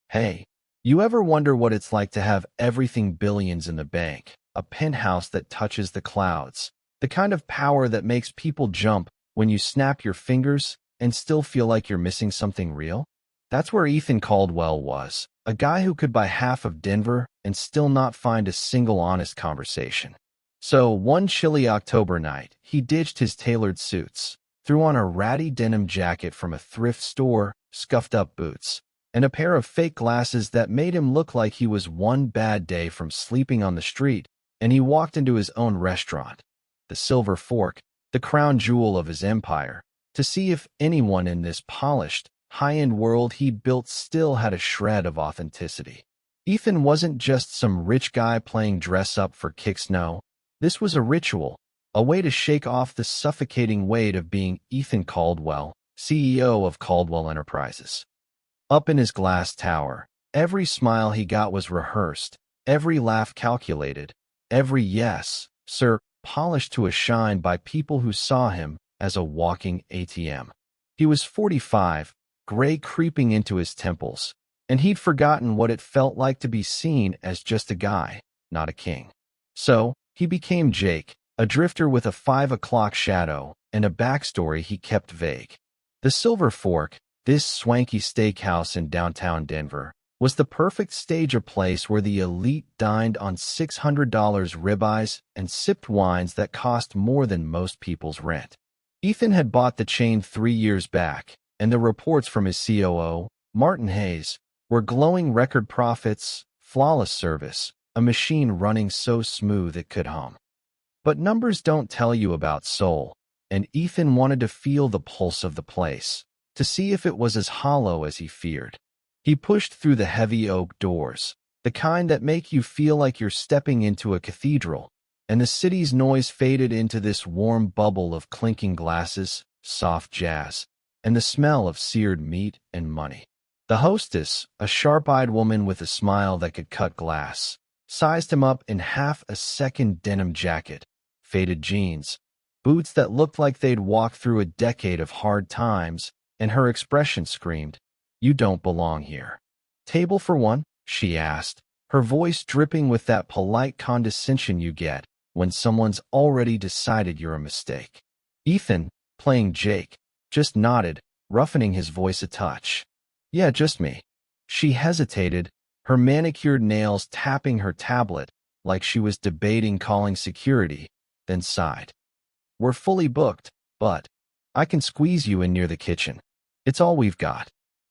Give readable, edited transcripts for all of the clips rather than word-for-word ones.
Hey, you ever wonder what it's like to have everything billions in the bank, a penthouse that touches the clouds, the kind of power that makes people jump when you snap your fingers and still feel like you're missing something real? That's where Ethan Caldwell was, a guy who could buy half of Denver and still not find a single honest conversation. So, one chilly October night, he ditched his tailored suits, threw on a ratty denim jacket from a thrift store, scuffed up boots, and a pair of fake glasses that made him look like he was one bad day from sleeping on the street, and he walked into his own restaurant, the Silver Fork, the crown jewel of his empire, to see if anyone in this polished, high-end world he'd built still had a shred of authenticity. Ethan wasn't just some rich guy playing dress-up for kicks, no. This was a ritual, a way to shake off the suffocating weight of being Ethan Caldwell, CEO of Caldwell Enterprises. Up in his glass tower, every smile he got was rehearsed, every laugh calculated, every yes, sir, polished to a shine by people who saw him as a walking ATM. He was 45, gray creeping into his temples, and he'd forgotten what it felt like to be seen as just a guy, not a king. So, he became Jake, a drifter with a 5 o'clock shadow and a backstory he kept vague. The Silver Fork, this swanky steakhouse in downtown Denver, was the perfect stage or place where the elite dined on $600 ribeyes and sipped wines that cost more than most people's rent. Ethan had bought the chain 3 years back, and the reports from his COO, Martin Hayes, were glowing: record profits, flawless service, a machine running so smooth it could hum. But numbers don't tell you about soul, and Ethan wanted to feel the pulse of the place, to see if it was as hollow as he feared. He pushed through the heavy oak doors, the kind that make you feel like you're stepping into a cathedral, and the city's noise faded into this warm bubble of clinking glasses, soft jazz, and the smell of seared meat and money. The hostess, a sharp-eyed woman with a smile that could cut glass, sized him up in half a second: denim jacket, faded jeans, boots that looked like they'd walked through a decade of hard times, and her expression screamed, "You don't belong here." "Table for one?" she asked, her voice dripping with that polite condescension you get when someone's already decided you're a mistake. Ethan, playing Jake, just nodded, roughening his voice a touch. "Yeah, just me." She hesitated, her manicured nails tapping her tablet like she was debating calling security, then sighed. "We're fully booked, but I can squeeze you in near the kitchen. It's all we've got."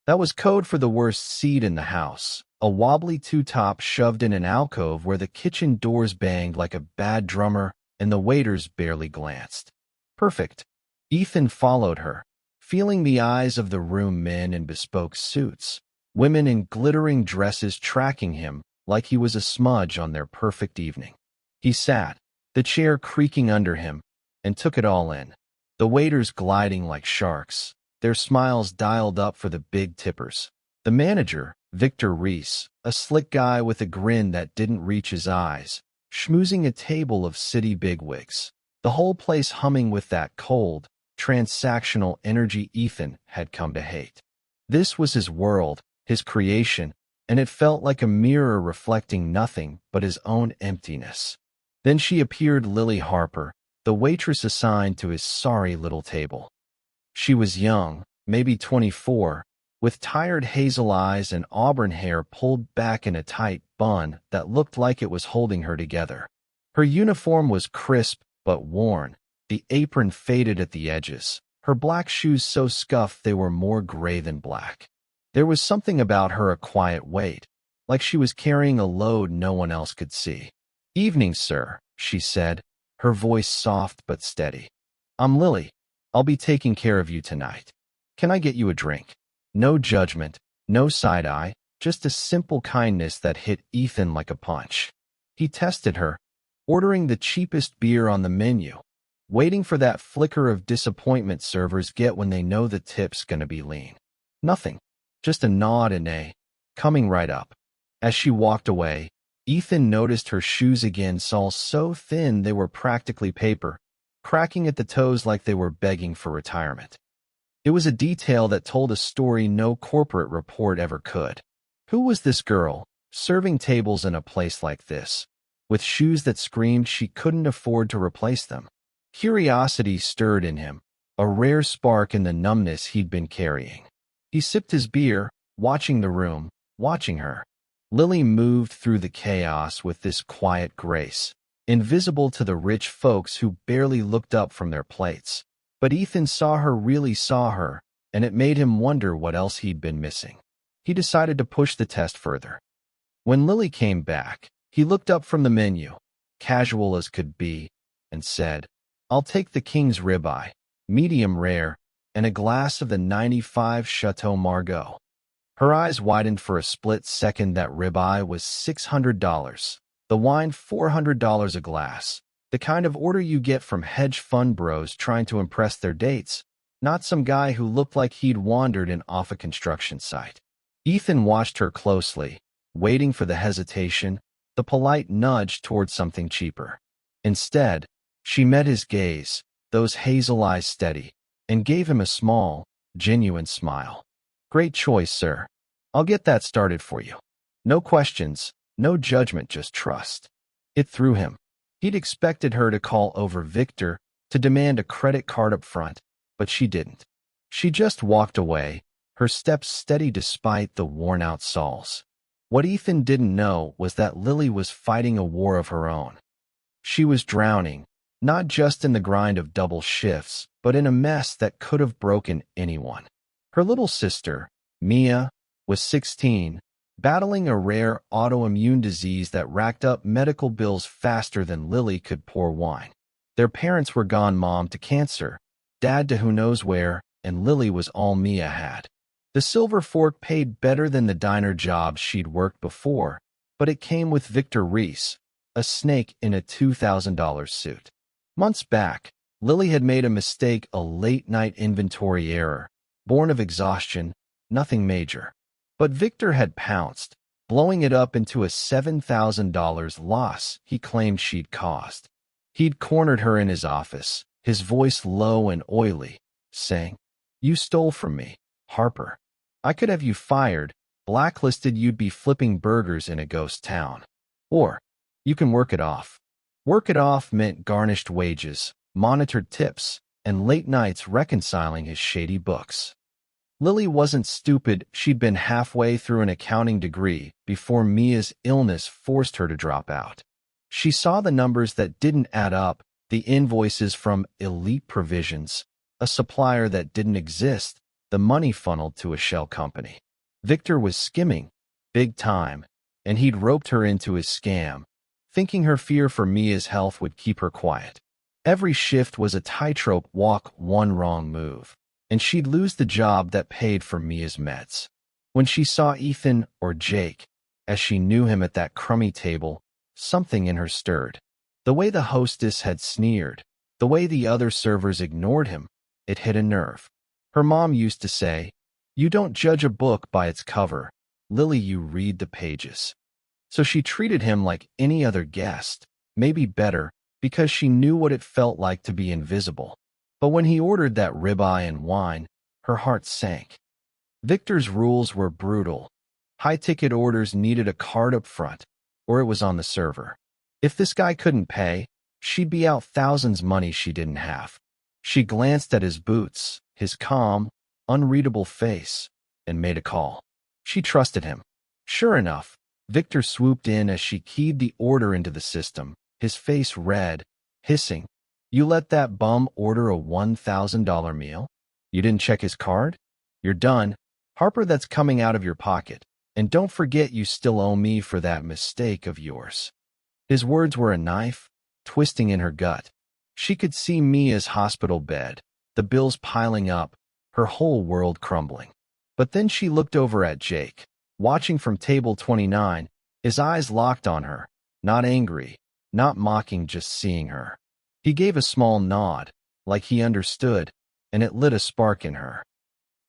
That was code for the worst seat in the house, a wobbly two-top shoved in an alcove where the kitchen doors banged like a bad drummer and the waiters barely glanced. Perfect. Ethan followed her, feeling the eyes of the room: men in bespoke suits, women in glittering dresses tracking him like he was a smudge on their perfect evening. He sat, the chair creaking under him, and took it all in. The waiters gliding like sharks, their smiles dialed up for the big tippers. The manager, Victor Reese, a slick guy with a grin that didn't reach his eyes, schmoozing a table of city bigwigs. The whole place humming with that cold, transactional energy Ethan had come to hate. This was his world, his creation, and it felt like a mirror reflecting nothing but his own emptiness. Then she appeared: Lily Harper, the waitress assigned to his sorry little table. She was young, maybe 24, with tired hazel eyes and auburn hair pulled back in a tight bun that looked like it was holding her together. Her uniform was crisp but worn, the apron faded at the edges, her black shoes so scuffed they were more gray than black. There was something about her: a quiet weight, like she was carrying a load no one else could see. "Evening, sir," she said, her voice soft but steady. "I'm Lily. I'll be taking care of you tonight. Can I get you a drink?" No judgment, no side-eye, just a simple kindness that hit Ethan like a punch. He tested her, ordering the cheapest beer on the menu, waiting for that flicker of disappointment servers get when they know the tip's gonna be lean. Nothing, just a nod and a, "Coming right up." As she walked away, Ethan noticed her shoes again, saw so thin they were practically paper, cracking at the toes like they were begging for retirement. It was a detail that told a story no corporate report ever could. Who was this girl, serving tables in a place like this, with shoes that screamed she couldn't afford to replace them? Curiosity stirred in him, a rare spark in the numbness he'd been carrying. He sipped his beer, watching the room, watching her. Lily moved through the chaos with this quiet grace, invisible to the rich folks who barely looked up from their plates. But Ethan really saw her, and it made him wonder what else he'd been missing. He decided to push the test further. When Lily came back, he looked up from the menu, casual as could be, and said, "I'll take the king's ribeye, medium rare, and a glass of the 95 Chateau Margaux." Her eyes widened for a split second. That ribeye was $600, the wine $400 a glass, the kind of order you get from hedge fund bros trying to impress their dates, not some guy who looked like he'd wandered in off a construction site. Ethan watched her closely, waiting for the hesitation, the polite nudge toward something cheaper. Instead, she met his gaze, those hazel eyes steady, and gave him a small, genuine smile. "Great choice, sir. I'll get that started for you. No questions, no judgment, just trust." It threw him. He'd expected her to call over Victor, to demand a credit card up front, but she didn't. She just walked away, her steps steady despite the worn-out soles. What Ethan didn't know was that Lily was fighting a war of her own. She was drowning, not just in the grind of double shifts, but in a mess that could have broken anyone. Her little sister, Mia, was 16, battling a rare autoimmune disease that racked up medical bills faster than Lily could pour wine. Their parents were gone, mom to cancer, dad to who knows where, and Lily was all Mia had. The Silver Fork paid better than the diner jobs she'd worked before, but it came with Victor Reese, a snake in a $2,000 suit. Months back, Lily had made a mistake, a late-night inventory error, born of exhaustion, nothing major. But Victor had pounced, blowing it up into a $7,000 loss he claimed she'd caused. He'd cornered her in his office, his voice low and oily, saying, "You stole from me, Harper. I could have you fired, blacklisted, you'd be flipping burgers in a ghost town. Or, you can work it off." Work it off meant garnished wages, monitored tips, and late nights reconciling his shady books. Lily wasn't stupid. She'd been halfway through an accounting degree before Mia's illness forced her to drop out. She saw the numbers that didn't add up, the invoices from Elite Provisions, a supplier that didn't exist, the money funneled to a shell company. Victor was skimming, big time, and he'd roped her into his scam, thinking her fear for Mia's health would keep her quiet. Every shift was a tightrope walk, one wrong move, and she'd lose the job that paid for Mia's meds. When she saw Ethan, or Jake, as she knew him at that crummy table, something in her stirred. The way the hostess had sneered, the way the other servers ignored him, it hit a nerve. Her mom used to say, "You don't judge a book by its cover, Lily, you read the pages." So she treated him like any other guest, maybe better, because she knew what it felt like to be invisible. But when he ordered that ribeye and wine, her heart sank. Victor's rules were brutal. High-ticket orders needed a card up front, or it was on the server. If this guy couldn't pay, she'd be out thousands money she didn't have. She glanced at his boots, his calm, unreadable face, and made a call. She trusted him. Sure enough, Victor swooped in as she keyed the order into the system, his face red, hissing, "You let that bum order a $1,000 meal? You didn't check his card? You're done. Harper, that's coming out of your pocket. And don't forget you still owe me for that mistake of yours." His words were a knife, twisting in her gut. She could see Mia's hospital bed, the bills piling up, her whole world crumbling. But then she looked over at Jake, watching from table 29, his eyes locked on her, not angry, not mocking, just seeing her. He gave a small nod, like he understood, and it lit a spark in her.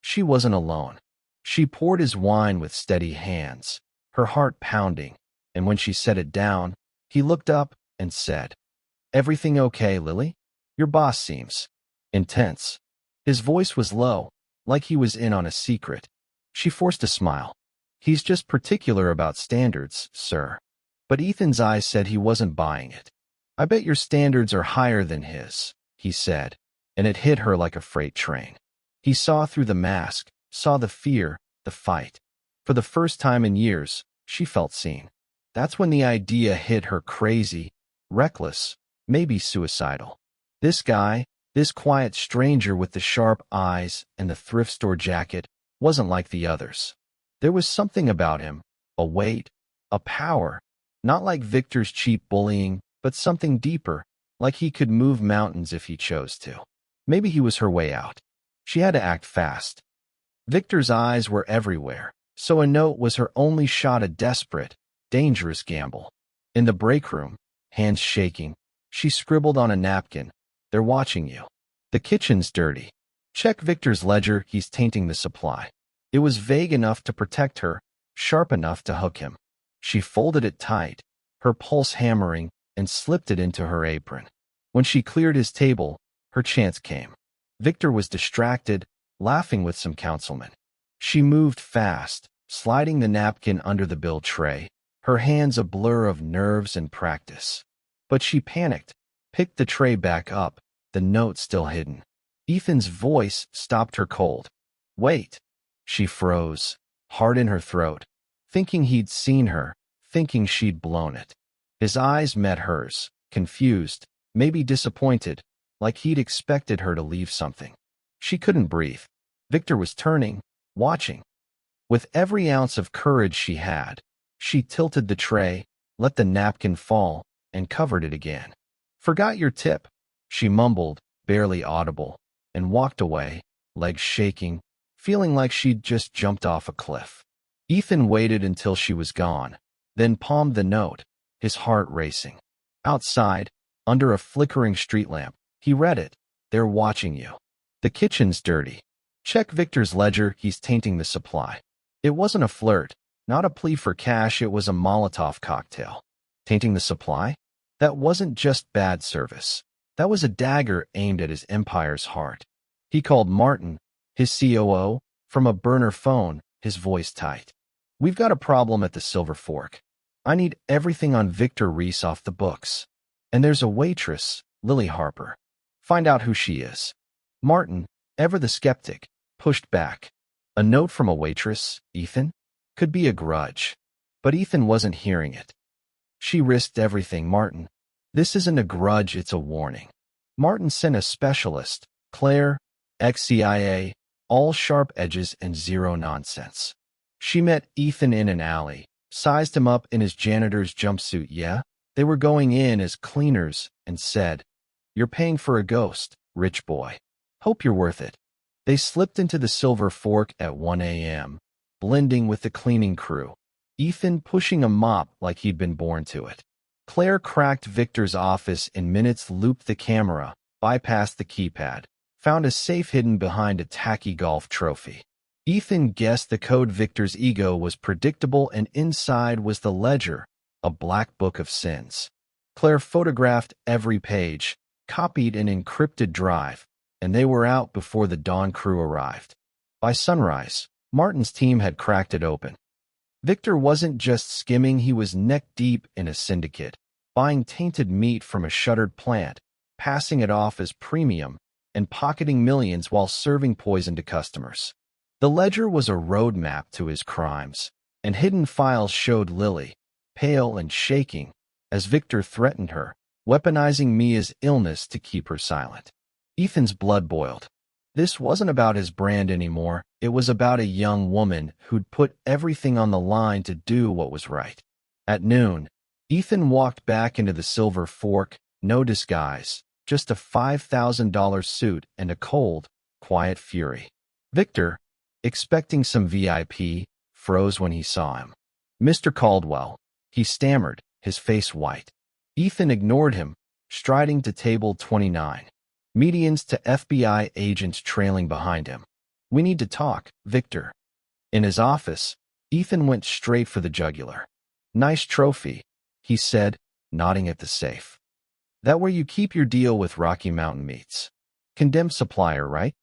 She wasn't alone. She poured his wine with steady hands, her heart pounding, and when she set it down, he looked up and said, "Everything okay, Lily? Your boss seems intense." His voice was low, like he was in on a secret. She forced a smile. He's just particular about standards, sir. But Ethan's eyes said he wasn't buying it. I bet your standards are higher than his, he said, and it hit her like a freight train. He saw through the mask, saw the fear, the fight. For the first time in years, she felt seen. That's when the idea hit her: crazy, reckless, maybe suicidal. This guy, this quiet stranger with the sharp eyes and the thrift store jacket, wasn't like the others. There was something about him, a weight, a power, not like Victor's cheap bullying, but something deeper, like he could move mountains if he chose to. Maybe he was her way out. She had to act fast. Victor's eyes were everywhere, so a note was her only shot: a desperate, dangerous gamble. In the break room, hands shaking, she scribbled on a napkin, "They're watching you. The kitchen's dirty. Check Victor's ledger, he's tainting the supply." It was vague enough to protect her, sharp enough to hook him. She folded it tight, her pulse hammering, and slipped it into her apron. When she cleared his table, her chance came. Victor was distracted, laughing with some councilmen. She moved fast, sliding the napkin under the bill tray, her hands a blur of nerves and practice. But she panicked, picked the tray back up, the note still hidden. Ethan's voice stopped her cold. "Wait." She froze, heart in her throat, thinking he'd seen her, thinking she'd blown it. His eyes met hers, confused, maybe disappointed, like he'd expected her to leave something. She couldn't breathe. Victor was turning, watching. With every ounce of courage she had, she tilted the tray, let the napkin fall, and covered it again. "Forgot your tip," she mumbled, barely audible, and walked away, legs shaking, feeling like she'd just jumped off a cliff. Ethan waited until she was gone, then palmed the note, his heart racing. Outside, under a flickering street lamp, he read it. "They're watching you. The kitchen's dirty. Check Victor's ledger, he's tainting the supply." It wasn't a flirt, not a plea for cash, it was a Molotov cocktail. Tainting the supply? That wasn't just bad service. That was a dagger aimed at his empire's heart. He called Martin, his COO, from a burner phone, his voice tight. "We've got a problem at the Silver Fork. I need everything on Victor Reese off the books. And there's a waitress, Lily Harper. Find out who she is." Martin, ever the skeptic, pushed back. A note from a waitress, Ethan? Could be a grudge. But Ethan wasn't hearing it. "She risked everything, Martin. This isn't a grudge, it's a warning." Martin sent a specialist, Claire, ex-CIA, all sharp edges and zero nonsense. She met Ethan in an alley, sized him up in his janitor's jumpsuit, yeah? They were going in as cleaners, and said, "You're paying for a ghost, rich boy. Hope you're worth it." They slipped into the Silver Fork at 1 a.m., blending with the cleaning crew, Ethan pushing a mop like he'd been born to it. Claire cracked Victor's office in minutes, looped the camera, bypassed the keypad, found a safe hidden behind a tacky golf trophy. Ethan guessed the code. Victor's ego was predictable, and inside was the ledger, a black book of sins. Claire photographed every page, copied an encrypted drive, and they were out before the dawn crew arrived. By sunrise, Martin's team had cracked it open. Victor wasn't just skimming, he was neck-deep in a syndicate, buying tainted meat from a shuttered plant, passing it off as premium, and pocketing millions while serving poison to customers. The ledger was a roadmap to his crimes, and hidden files showed Lily, pale and shaking, as Victor threatened her, weaponizing Mia's illness to keep her silent. Ethan's blood boiled. This wasn't about his brand anymore, it was about a young woman who'd put everything on the line to do what was right. At noon, Ethan walked back into the Silver Fork, no disguise, just a $5,000 suit and a cold, quiet fury. Victor, expecting some VIP, froze when he saw him. "Mr. Caldwell," he stammered, his face white. Ethan ignored him, striding to table 29. Medians to FBI agents trailing behind him. "We need to talk, Victor." In his office, Ethan went straight for the jugular. "Nice trophy," he said, nodding at the safe. "That where you keep your deal with Rocky Mountain Meats? Condemned supplier, right?"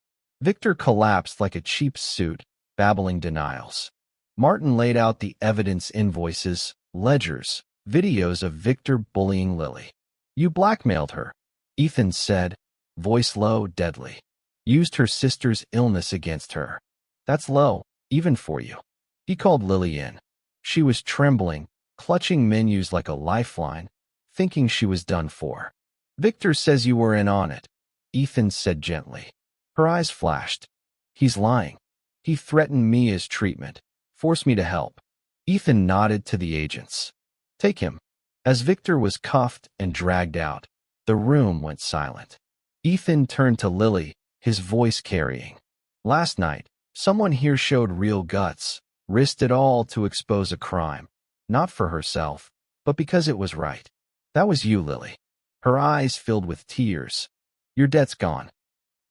Victor collapsed like a cheap suit, babbling denials. Martin laid out the evidence: invoices, ledgers, videos of Victor bullying Lily. You blackmailed her, Ethan said, voice low, deadly. Used her sister's illness against her. That's low, even for you. He called Lily in. She was trembling, clutching menus like a lifeline, thinking she was done for. Victor says you were in on it, Ethan said gently. Her eyes flashed. He's lying. He threatened me as treatment, forced me to help. Ethan nodded to the agents. Take him. As Victor was cuffed and dragged out, the room went silent. Ethan turned to Lily, his voice carrying. Last night, someone here showed real guts, risked it all to expose a crime. Not for herself, but because it was right. That was you, Lily. Her eyes filled with tears. Your debt's gone.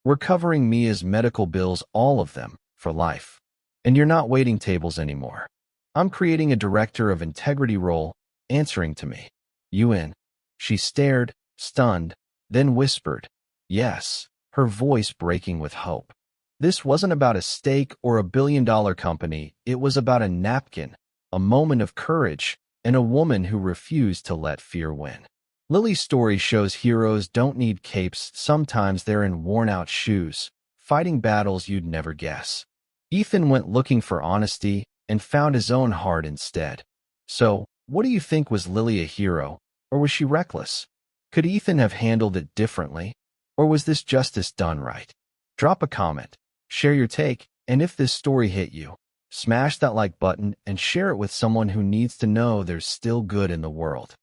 We're covering Mia's medical bills, all of them, for life. And you're not waiting tables anymore. I'm creating a director of integrity role, answering to me. You in? She stared, stunned, then whispered, yes, her voice breaking with hope. This wasn't about a stake or $1 billion company. It was about a napkin, a moment of courage, and a woman who refused to let fear win. Lily's story shows heroes don't need capes. Sometimes they're in worn-out shoes, fighting battles you'd never guess. Ethan went looking for honesty and found his own heart instead. So, what do you think? Was Lily a hero, or was she reckless? Could Ethan have handled it differently, or was this justice done right? Drop a comment, share your take, and if this story hit you, smash that like button and share it with someone who needs to know there's still good in the world.